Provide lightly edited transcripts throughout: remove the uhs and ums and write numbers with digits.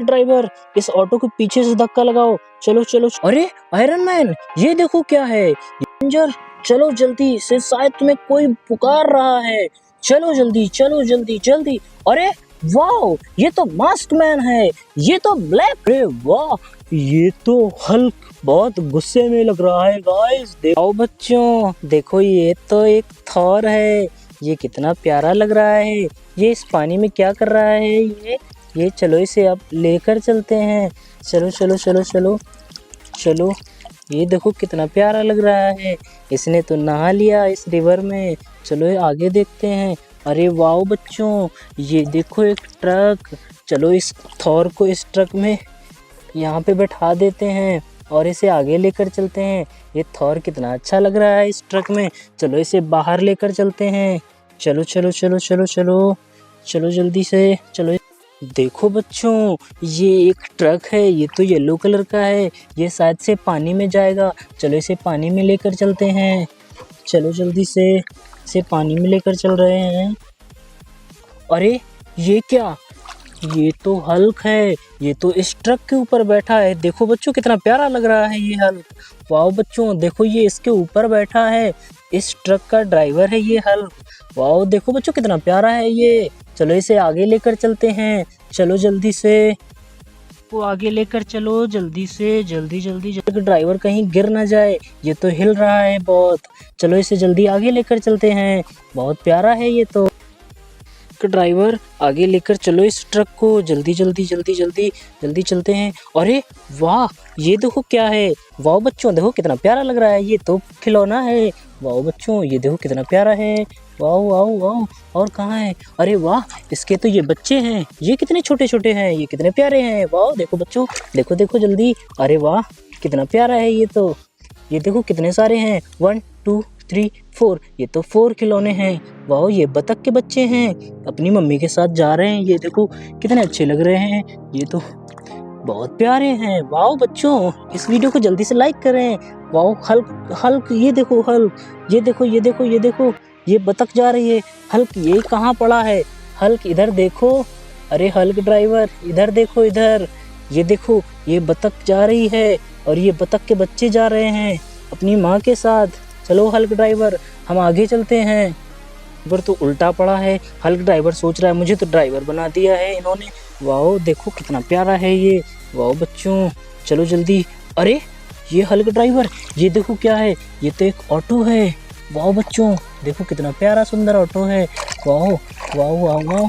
Driver, इस auto को पीछे से धक्का लगाओ। चलो चलो। अरे आयरन मैन, ये देखो क्या है। रेंजर, चलो जल्दी से, शायद तुम्हें कोई पुकार रहा है। चलो जल्दी, चलो जल्दी जल्दी। अरे वाह, ये तो मास्क मैन है, ये तो ब्लैक। अरे वाह, ये तो हल्क बहुत गुस्से में लग रहा है। गाइस देखो बच्चों, देखो ये तो एक थॉर है। ये कितना प्यारा लग रहा है। ये इस पानी में क्या कर रहा है ये चलो इसे अब लेकर चलते हैं। चलो चलो चलो चलो चलो। ये देखो कितना प्यारा लग रहा है। इसने तो नहा लिया इस रिवर में। चलो आगे देखते हैं। अरे वाह बच्चों, ये देखो एक ट्रक। चलो इस थॉर को इस ट्रक में यहाँ पे बैठा देते हैं और इसे आगे लेकर चलते हैं। ये थॉर कितना अच्छा लग रहा है इस ट्रक में। चलो इसे बाहर लेकर चलते हैं। चलो चलो चलो चलो चलो चलो जल्दी से चलो। देखो बच्चों, ये एक ट्रक है। ये तो येलो कलर का है। ये शायद से पानी में जाएगा। चलो इसे पानी में लेकर चलते हैं। चलो जल्दी से इसे पानी में लेकर चल रहे हैं। अरे ये क्या, ये तो हल्क है। ये तो इस ट्रक के ऊपर बैठा है। देखो बच्चों कितना प्यारा लग रहा है ये हल्क। वाह बच्चों, देखो ये इसके ऊपर बैठा है। इस ट्रक का ड्राइवर है ये हल्क। वाह देखो बच्चों कितना प्यारा है ये। चलो इसे आगे लेकर चलते हैं। चलो जल्दी से वो आगे लेकर चलो, जल्दी से जल्दी जल्दी जल्दी। ड्राइवर कहीं गिर ना जाए। ये तो हिल रहा है बहुत। चलो इसे जल्दी आगे लेकर चलते हैं। बहुत प्यारा है ये तो। ड्राइवर आगे लेकर चलो इस ट्रक को, जल्दी जल्दी जल्दी जल्दी जल्दी चलते हैं। अरे वाह, ये देखो क्या है। वाह बच्चों, देखो कितना प्यारा लग रहा है। ये तो खिलौना है। वाह बच्चों, ये देखो कितना प्यारा है। वाह वाह वाह। और कहाँ है? अरे वाह, इसके तो ये बच्चे हैं। ये कितने छोटे छोटे हैं, ये कितने प्यारे हैं। वाह देखो बच्चों, देखो देखो जल्दी। अरे वाह, कितना प्यारा है ये तो। ये देखो कितने सारे हैं। 1 2 3 4। ये तो 4 खिलौने हैं। वाह, ये बतख के बच्चे हैं, अपनी मम्मी के साथ जा रहे हैं। ये देखो कितने अच्छे लग रहे हैं। ये तो बहुत प्यारे हैं। वाह बच्चों, इस वीडियो को जल्दी से लाइक करें। वाह हल्क हल्क, ये देखो हल्क। ये देखो ये देखो ये देखो, ये बतख जा रही है। हल्क ये कहाँ पड़ा है? हल्क इधर देखो। अरे हल्क ड्राइवर इधर देखो, इधर। ये देखो ये बतख जा रही है और ये बतख के बच्चे जा रहे हैं अपनी माँ के साथ। चलो हल्क ड्राइवर, हम आगे चलते हैं। ड्राइवर तो उल्टा पड़ा है। हल्क ड्राइवर सोच रहा है मुझे तो ड्राइवर बना दिया है इन्होंने। वाह देखो कितना प्यारा है ये। वाह बच्चों, चलो जल्दी। अरे ये हल्क ड्राइवर, ये देखो क्या है। ये तो एक ऑटो है। वाह बच्चों, देखो कितना प्यारा सुंदर ऑटो है। वाह वाह वाह वाह।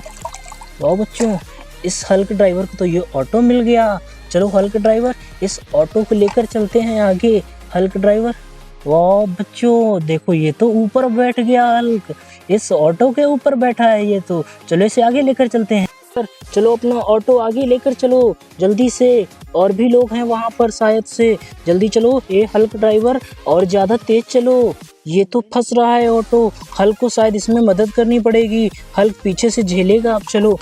वाह बच्चों, इस हल्क ड्राइवर को तो ये ऑटो मिल गया। चलो हल्क ड्राइवर, इस ऑटो को लेकर चलते हैं आगे। हल्क ड्राइवर, वाह बच्चों, देखो ये तो ऊपर बैठ गया हल्क। इस ऑटो के ऊपर बैठा है ये तो। चलो इसे आगे लेकर चलते हैं। चलो अपना ऑटो आगे लेकर चलो जल्दी से। और भी लोग हैं वहाँ पर शायद से। जल्दी चलो ये हल्क ड्राइवर, और ज़्यादा तेज चलो। ये तो फंस रहा है ऑटो। हल्क को शायद इसमें मदद करनी पड़ेगी। हल्क पीछे से झेलेगा। अब चलो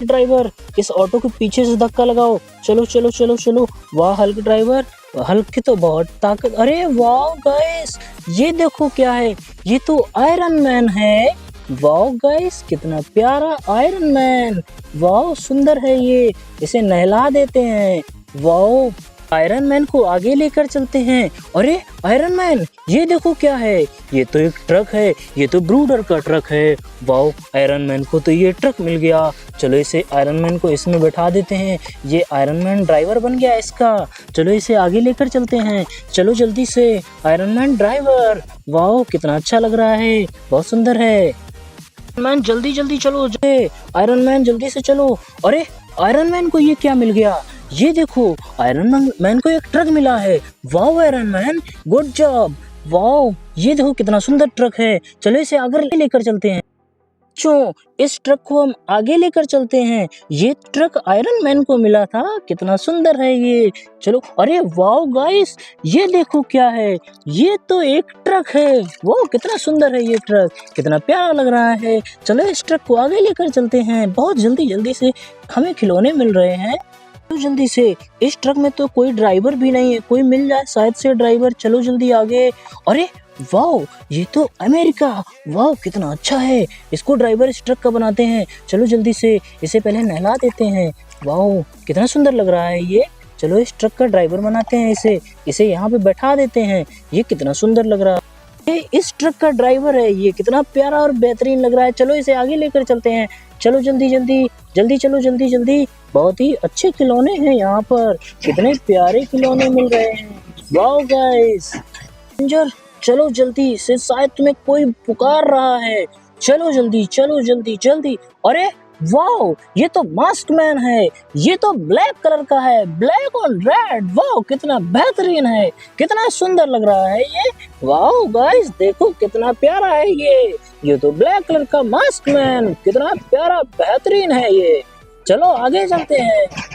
ड्राइवर, इस ऑटो के पीछे से धक्का लगाओ। चलो चलो चलो चलो। वाह हल्क ड्राइवर, हल्क की तो बहुत ताकत। अरे वाह गाइस, ये देखो क्या है। ये तो आयरन मैन है। वाह गाइस, कितना प्यारा आयरन मैन। वाह सुंदर है ये। इसे नहला देते हैं। वाह, आयरन मैन को आगे लेकर चलते हैं। अरे आयरन मैन, ये देखो क्या है। ये तो एक ट्रक है। ये तो ब्रूडर का ट्रक है। वाह, आयरन मैन को तो ये ट्रक मिल गया। चलो इसे आयरन मैन को इसमें बैठा देते हैं। ये आयरन मैन ड्राइवर बन गया इसका। चलो इसे आगे लेकर चलते हैं। चलो जल्दी से, आयरन मैन ड्राइवर। वाह कितना अच्छा लग रहा है, बहुत सुंदर है। मैन जल्दी जल्दी चलो। आयरन मैन जल्दी से चलो। अरे आयरन मैन को ये क्या मिल गया? ये देखो, आयरन मैन को एक ट्रक मिला है। वाह आयरन मैन, गुड जॉब। वाह, ये देखो कितना सुंदर ट्रक है। चलो इसे आगे लेकर चलते हैं। इस ट्रक को हम आगे लेकर चलते हैं। ये ट्रक आयरन मैन को मिला था। कितना सुंदर है ये। चलो। अरे वाह गाइस, ये देखो क्या है। ये तो एक ट्रक है। वाह कितना सुंदर है ये ट्रक, कितना प्यारा लग रहा है। चलो इस ट्रक को आगे लेकर चलते हैं। बहुत जल्दी जल्दी से हमें खिलौने मिल रहे हैं। तो जल्दी से, इस ट्रक में तो कोई ड्राइवर भी नहीं है। कोई मिल जाए शायद से ड्राइवर। चलो जल्दी आगे। अरे वाह, ये तो अमेरिका। वाह कितना अच्छा है। इसको ड्राइवर इस ट्रक का बनाते हैं। चलो जल्दी से इसे पहले नहला देते हैं। वाह कितना सुंदर लग रहा है ये। चलो इस ट्रक का ड्राइवर बनाते हैं इसे, इसे यहाँ पे बैठा देते हैं। ये कितना सुंदर लग रहा है, ये इस ट्रक का ड्राइवर है। ये कितना प्यारा और बेहतरीन लग रहा है। चलो इसे आगे लेकर चलते हैं। चलो जल्दी जल्दी जल्दी, चलो जल्दी जल्दी। बहुत ही अच्छे खिलौने हैं यहाँ पर, कितने प्यारे खिलौने मिल रहे हैं। वाओ गाइस, रेंजर चलो जल्दी से, शायद तुम्हें कोई पुकार रहा है। चलो जल्दी चलो जल्दी जल्दी। अरे वाओ, ये तो मास्क मैन है। ये तो ब्लैक कलर का है, ब्लैक और रेड। वाओ कितना बेहतरीन है, कितना सुंदर लग रहा है ये। वाओ गाइस देखो कितना प्यारा है ये तो ब्लैक कलर का मास्क मैन, कितना प्यारा बेहतरीन है ये। चलो आगे चलते हैं।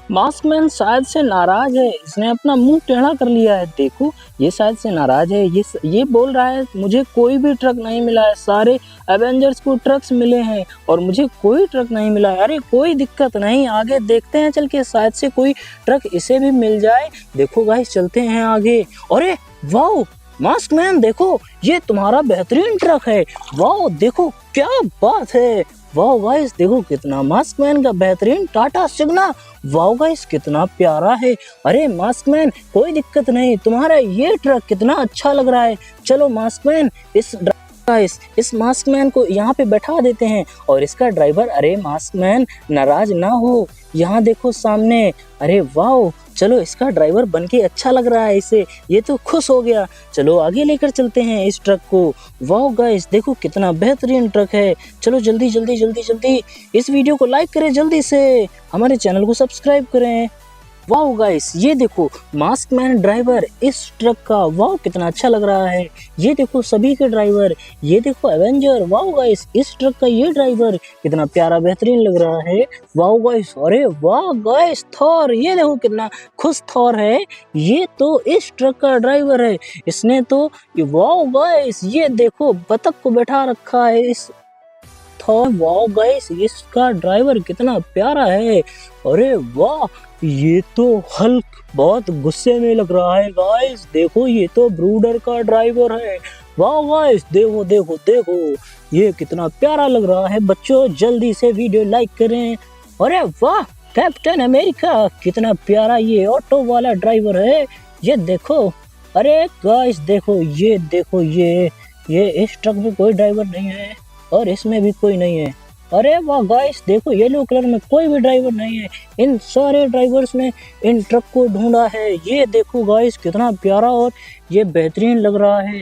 मास्कमैन शायद से नाराज है, इसने अपना मुंह टेढ़ा कर लिया है। देखो ये शायद से नाराज है। ये बोल रहा है मुझे कोई भी ट्रक नहीं मिला है, सारे एवेंजर्स को ट्रक्स मिले हैं और मुझे कोई ट्रक नहीं मिला है। अरे कोई दिक्कत नहीं, आगे देखते हैं चल के, शायद से कोई ट्रक इसे भी मिल जाए। देखो गाइस चलते हैं आगे। अरे वाओ मास्कमैन देखो, ये तुम्हारा बेहतरीन ट्रक है। वाओ देखो क्या बात है। वाओ गाइस देखो कितना मास्कमैन का बेहतरीन टाटा सिग्ना। वाओ गाइस कितना प्यारा है। अरे मास्कमैन कोई दिक्कत नहीं, तुम्हारा ये ट्रक कितना अच्छा लग रहा है। चलो मास्कमैन इस मास्कमैन को यहाँ पे बैठा देते हैं और इसका ड्राइवर। अरे मास्कमैन नाराज ना हो, यहाँ देखो सामने। अरे वाओ चलो इसका ड्राइवर बनके अच्छा लग रहा है इसे, ये तो खुश हो गया। चलो आगे लेकर चलते हैं इस ट्रक को। वाओ गाइस देखो कितना बेहतरीन ट्रक है। चलो जल्दी जल्दी जल्दी जल्दी इस वीडियो को लाइक करें, जल्दी से हमारे चैनल को सब्सक्राइब करें। वाओ गाइस ये देखो मास्कमैन ड्राइवर इस ट्रक का। वाओ कितना अच्छा लग रहा है। ये देखो सभी के ड्राइवर, ये देखो एवेंजर। वाओ गाइस इस ट्रक का ये ड्राइवर कितना प्यारा बेहतरीन लग रहा है। वाओ गाइस, अरे वाह गाइस थॉर, ये देखो कितना खुश थॉर है। ये तो इस ट्रक का ड्राइवर है, इसने तो। वाओ गाइस ये देखो बतख को बैठा रखा है इस थॉर। वाओ गाइस इसका ड्राइवर कितना प्यारा है। अरे वाह ये तो हल्क बहुत गुस्से में लग रहा है। गाइस देखो ये तो ब्रूडर का ड्राइवर है। वाह गाइस देखो देखो देखो ये कितना प्यारा लग रहा है। बच्चों जल्दी से वीडियो लाइक करें। अरे वाह कैप्टन अमेरिका, कितना प्यारा ये ऑटो वाला ड्राइवर है। ये देखो। अरे गाइस देखो ये इस ट्रक में कोई ड्राइवर नहीं है और इसमें भी कोई नहीं है। अरे वाह गाइस देखो येलो कलर में कोई भी ड्राइवर नहीं है। इन सारे ड्राइवर्स ने इन ट्रक को ढूंढा है। ये देखो गाइस कितना प्यारा और ये बेहतरीन लग रहा है।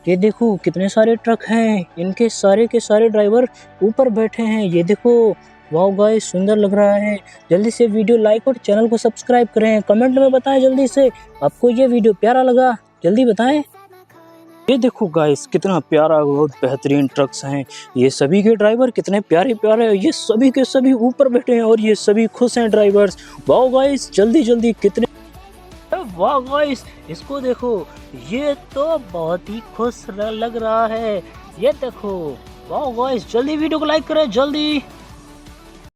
ये देखो कितने सारे ट्रक हैं, इनके सारे के सारे ड्राइवर ऊपर बैठे हैं। ये देखो वाह गाइस सुंदर लग रहा है। जल्दी से वीडियो लाइक और चैनल को सब्सक्राइब करें। कमेंट में बताएं जल्दी से आपको ये वीडियो प्यारा लगा, जल्दी बताएं। ये देखो गाइस कितना प्यारा और बेहतरीन ट्रक्स हैं। ये सभी के ड्राइवर कितने प्यारे प्यारे हैं। ये सभी के सभी ऊपर बैठे हैं और ये सभी खुश हैं ड्राइवर्स। वाह गाइस जल्दी जल्दी कितने। वाह गाइस इसको देखो, ये तो बहुत ही खुश लग रहा है। ये देखो वाह गाइस जल्दी वीडियो को लाइक करें जल्दी।